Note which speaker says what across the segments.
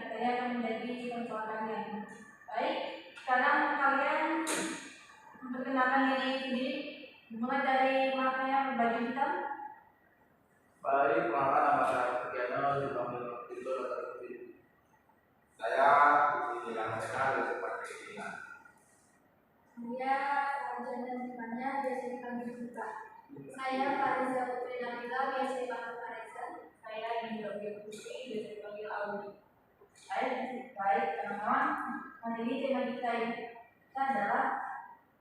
Speaker 1: saya akan menjadi sensor kalian. Baik, sekarang kalian memperkenalkan diri sendiri, mulai dari makanya berbaju hitam.
Speaker 2: Baik, perkenalkan nama saya Kristiano, dipanggil Tito atau Tito. Saya di yang saya dari seperti ini.
Speaker 1: Saya sarjana depannya biasa dipanggil Buka. Saya Fariza Putri Nabila biasa dipanggil Fareza. Saya Indra Putri biasa dipanggil Audi. Baik, teman-teman. Hari ini tema kita adalah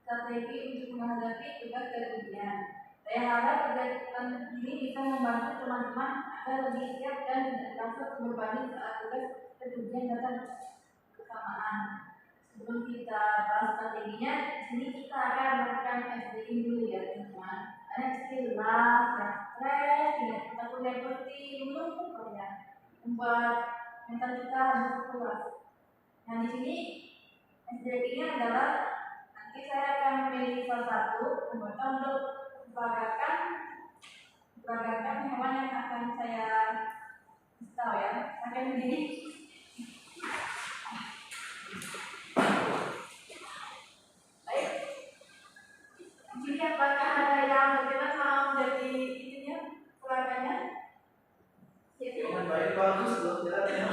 Speaker 1: strategi untuk menghadapi tugas kerugian. Saya harap kegiatan ini bisa membantu teman-teman agar lebih siap dan tidak takut berbanding saat tugas kerugian datang bersamaan. Sebelum kita bahas strateginya, di sini kita akan melakukan SDI dulu ya teman-teman. Ada istilah, stres, tidak kita kuliah seperti dulu ya, membuat mental kita harus kuat. Nah di sini SDI-nya adalah nanti saya akan memilih salah satu anggota untuk beragakan hewan yang akan saya tahu ya, akan begini. Jadi apakah ada yang berkenan mau menjadi itunya pelanggannya?
Speaker 2: Baik, bagus loh, jalannya.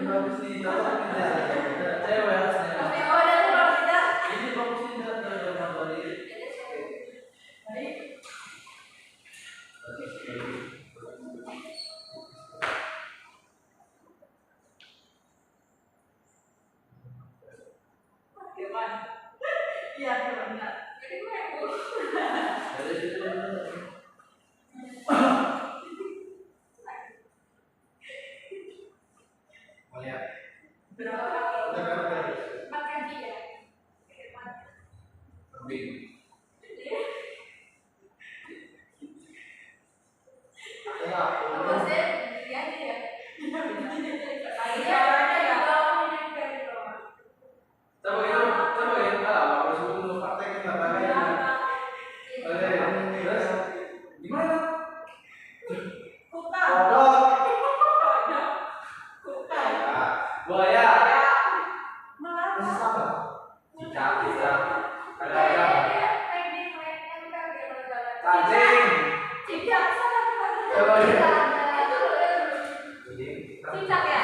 Speaker 2: Bagus nih, cocok tidak? Cewek harusnya.
Speaker 1: Oh, ada yang tidak?
Speaker 2: Ini bagus tidak? Jangan balik.
Speaker 1: Baik. Iya, benar. Jadi gue berapa kaki? 4 kaki ya?
Speaker 2: Lebih.
Speaker 1: Apa sih? Ini aja ya? Iya, ya.
Speaker 2: Coba ya, kalau sebelum praktek kita tanya. Oke, terus gimana?
Speaker 1: Kuka. Kuka.
Speaker 2: Buaya.
Speaker 1: Melata.
Speaker 2: Apa? Cicak. Ada. Cacing.
Speaker 1: Cicak.
Speaker 2: Coba ya.
Speaker 1: Cicak ya?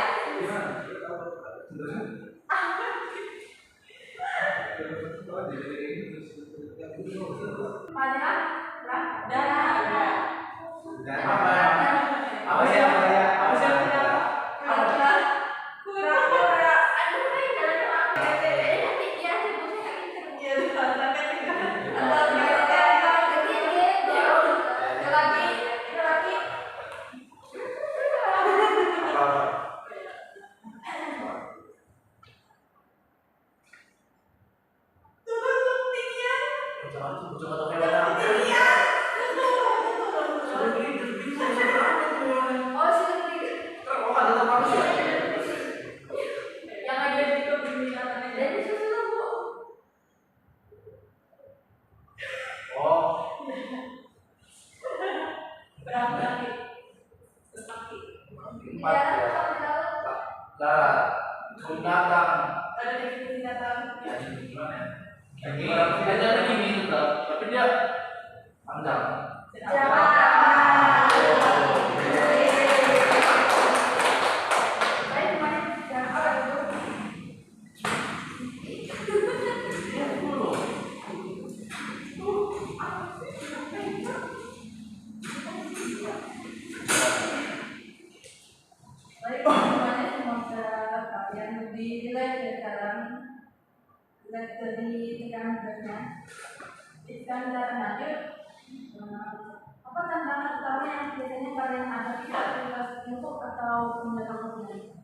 Speaker 1: Apa tantangan utama yang biasanya kalian hadapi saat tugas untuk atau mendatang ujian?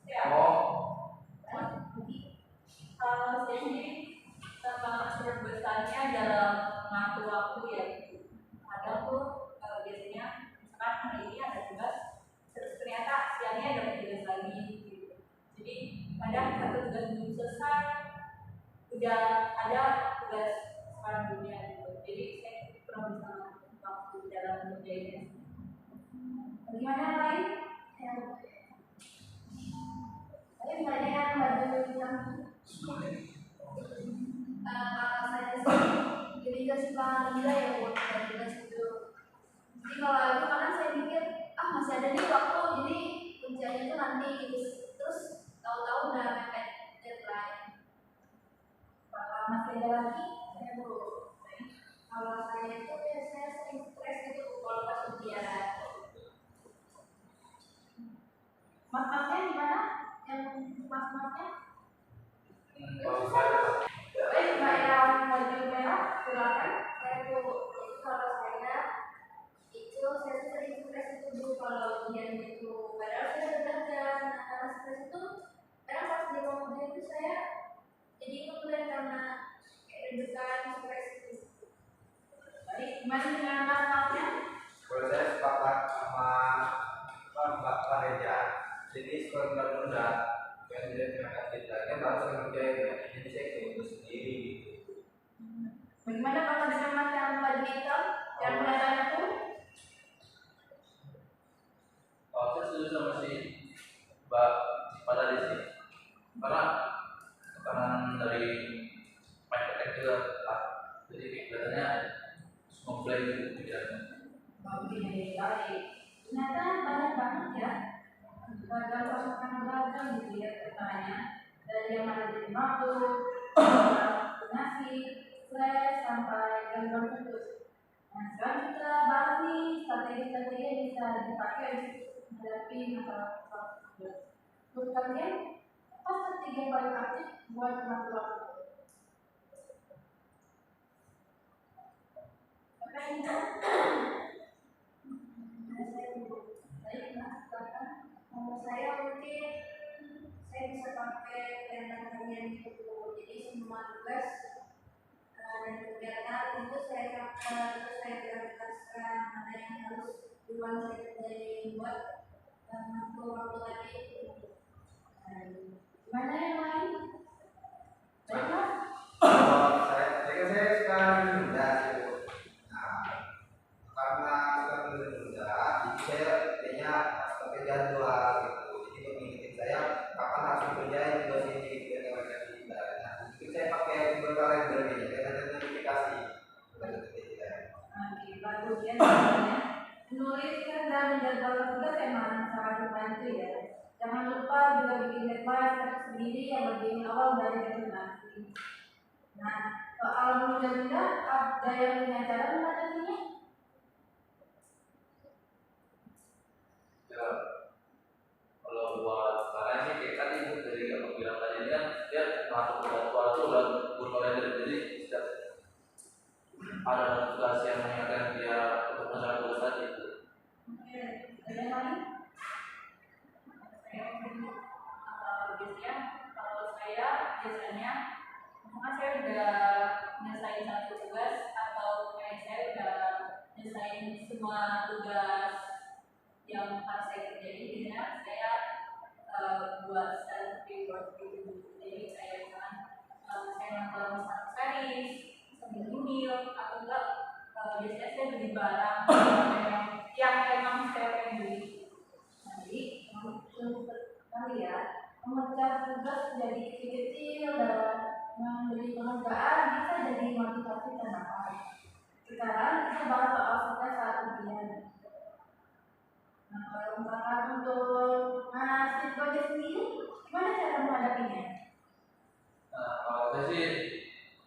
Speaker 1: Kalau saya sendiri tantangan terbesarnya dalam mengatur waktu ya. Kadang tuh biasanya misalkan hari ini ada tugas, ternyata siangnya ada tugas lagi gitu. Jadi kadang satu tugas belum selesai, udah ada tugas selanjutnya gitu. Jadi saya kurang bisa waktu dalam mengerjainnya. Bagaimana lain? gila ya buat tugas itu. Jadi kalau itu kadang saya mikir masih ada nih waktu, jadi kerjanya itu nanti gitu. Terus tahu-tahu udah mepet deadline. Apakah masih ada lagi? Saya belum. Kalau saya itu biasanya sering stres gitu kalau pas ujian. Mas-masnya gimana? Yang mas-masnya?
Speaker 2: Kalau saya
Speaker 1: Baik, Mbak yang baju merah, silakan. Saya tuh kalau saya itu saya sering stres itu dulu kalau ujian itu. Padahal saya sudah belajar. Nah, karena stres itu, kadang pas di ruang ujian itu saya jadi ikut karena kayak deg-degan, stres itu. Baik, gimana dengan mas-masnya?
Speaker 2: kalau saya sepakat sama Mbak Fareja. Jadi sekolah menunda yang dia terangkat kita kan langsung ngerjain, jadi saya kayak sendiri gitu.
Speaker 1: Bagaimana kalau dengan mas yang baju hitam yang kelihatannya tuh?
Speaker 2: Kalau saya setuju sama si Mbak pada di sini, karena tekanan dari masyarakat juga jadi kelihatannya komplain gitu pikirannya.
Speaker 1: Oke, baik. Ternyata banyak banget ya beragam pasokan beragam gitu ya pertanyaan dari yang ada di mabuk, nasi, stres sampai gangguan putus. Nah, sekarang kita bahas nih strategi-strategi yang bisa dipakai untuk menghadapi masalah tersebut. Menurut kalian, apa strategi yang paling aktif buat mengatur waktu? Apa yang kalau saya mungkin saya bisa pakai kalender harian gitu. Jadi semua tugas dan kegiatan itu saya catat, terus saya prioritaskan mana yang harus duluan saya kerjain buat mengatur waktu tadi itu. Gimana yang lain? Baiklah.
Speaker 2: Saya sekarang menunda gitu. Nah, karena sekarang menunda, jadi saya kayaknya pakai jadwal gitu. Jadi mengingatkan saya kapan harus kerjain tugas ini gitu ya kalau kita tidak. Nah, itu saya pakai Google Calendar ini, dengan notifikasi.
Speaker 1: Oke, bagus ya. Menuliskan dan menjadwalkan tugas memang sangat membantu ya. Jangan lupa juga bikin deadline sendiri yang lebih awal dari deadline. Nah, soal menunda-nunda, ada yang punya cara mengatasinya?
Speaker 2: Ya, kalau buat sekarang sih kayak tadi Bu dari aku bilang tadi dia masuk ke jadwal itu udah Google Calendar, jadi setiap ada tugas yang mengingatkan dia untuk melaksanakan tugas tadi.
Speaker 1: Oke, ada yang lain? Biasanya kalau saya biasanya karena saya udah nyelesain satu tugas atau kayak saya udah nyelesain semua tugas yang harus saya kerjain, biasanya saya buat self reward gitu. Jadi saya misalkan saya nonton satu series sambil nyemil atau enggak biasanya saya beli barang yang memang saya pengen beli. Jadi untuk kali ya memecah tugas jadi kecil-kecil dan memberi penghargaan bisa jadi motivasi tambahan. Sekarang kita bahas soal sukses saat ujian. Nah, kalau misalkan untuk ngasih proyek sendiri, gimana cara menghadapinya?
Speaker 2: Nah, kalau saya sih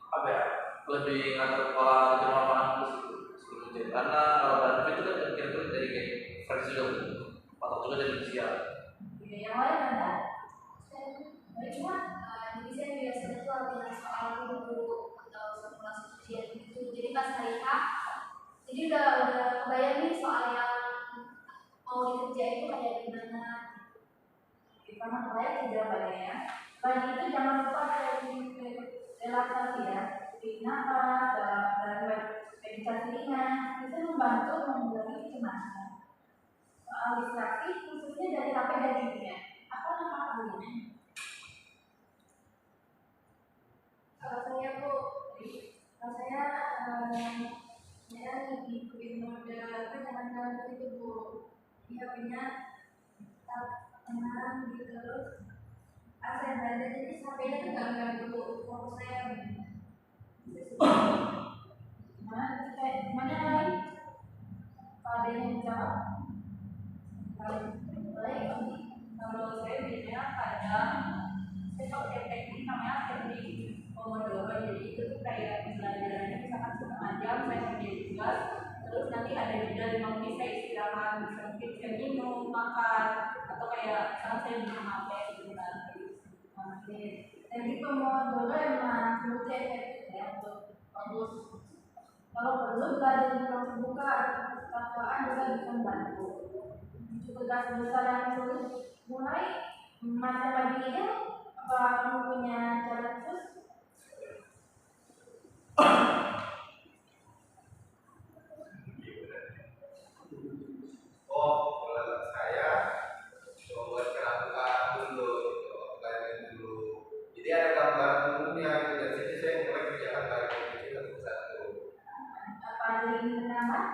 Speaker 2: apa ya, lebih ngatur pola jadwal panas sebelum ujian, karena kalau dalam itu kan kira-kira dari kayak versi juga atau juga dari usia.
Speaker 1: Oke, yang lain ada? Cuma jadi saya biasanya tuh latihan soal dulu atau simulasi ujian gitu. Jadi pas hari H, jadi udah kebayang nih soal yang mau dikerjain itu kayak gimana. Karena kebayang tidak banyak ya. Selain itu jangan lupa relaksasi ya. Tarik nafas dan meditasi ringan itu membantu mengurangi kecemasan. Soal distraksi khususnya dari HP dan TV-nya. Apa nama ahlinya? Kalau saya lagi bikin mode apa jangan itu Bu. Di HP-nya tenang gitu terus. Saya belajar jadi HP-nya tuh nggak ganggu fokus saya. Gimana lagi? Ada yang jawab? Baik, kalau saya biasanya kadang saya pakai teknik namanya teknik Pomodoro. Jadi itu tuh kayak pembelajarannya misalkan setengah jam saya kerjain tugas, terus nanti ada jeda 5 menit saya istirahat, bisa mungkin saya minum, makan, atau kayak misalkan saya minum HP gitu kan. Oke, teknik Pomodoro emang menurut saya efektif ya untuk fokus. Kalau perlu belajar di ruang terbuka atau perpustakaan juga bisa membantu. Tugas besar yang sulit mulai masa paginya, apa kamu punya cara khusus?
Speaker 2: Oh, kalau saya membuat kerangka dulu, gitu, outline dulu. Jadi ada gambaran umumnya gitu. Dari situ saya mulai kerjakan lagi kecil satu.
Speaker 1: Apa ada yang ingin menambah?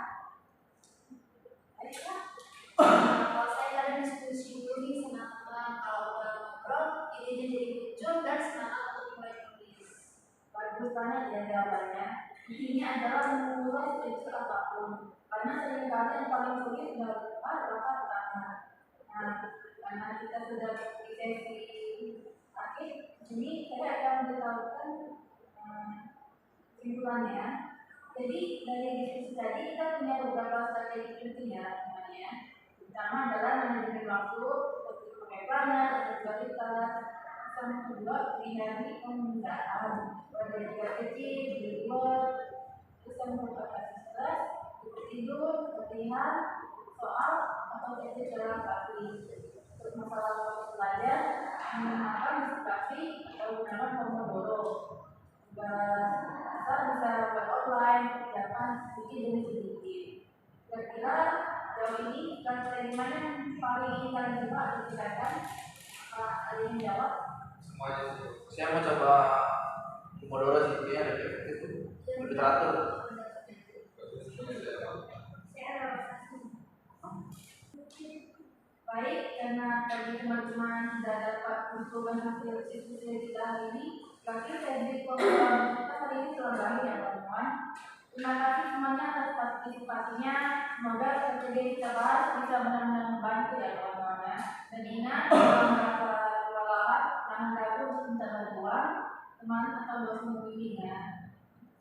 Speaker 1: Kalau saya tadi diskusi dulu nih sama teman, kalau udah ngobrol, idenya jadi muncul dan semangat untuk mulai nulis. Bagus banget ya jawabannya. Intinya adalah memulai kecil apapun. Karena seringkali yang paling sulit adalah langkah pertama. Nah, karena kita sudah di sesi akhir, ini saya akan memberitahukan kesimpulannya. Jadi dari diskusi tadi kita punya beberapa strategi penting ya teman-teman. Pertama adalah manajemen waktu, seperti pakai planner, prioritas. Yang kedua, hindari penundaan, belajar kecil, di luar, terus yang merupakan stres, tidur, latihan, soal atau tes jalan kaki. Terus masalah waktu belajar, menggunakan diskusi atau gunakan Pomodoro. Asal bisa buat online, kerjakan sedikit demi sedikit. Kira-kira jauh ini strategi mana yang paling ingin kalian coba dikerjakan? Ada yang jawab?
Speaker 3: Semuanya sih. Saya mau coba Pomodoro sih, dia lebih efektif tuh, lebih teratur.
Speaker 1: Baik, karena tadi teman-teman sudah dapat mencoba hasil diskusi kita hari ini, berarti teknik program kita hari ini telah berakhir ya teman-teman. Terima kasih semuanya atas partisipasinya. Semoga strategi yang kita bahas bisa benar-benar membantu ya teman-teman ya. Dan ingat, kalau merasa kelelahan, jangan ragu untuk minta bantuan teman atau dosen pembimbingnya.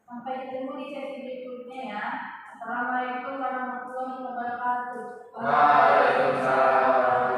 Speaker 1: Sampai ketemu di sesi berikutnya ya. Assalamualaikum warahmatullahi wabarakatuh.
Speaker 3: Waalaikumsalam.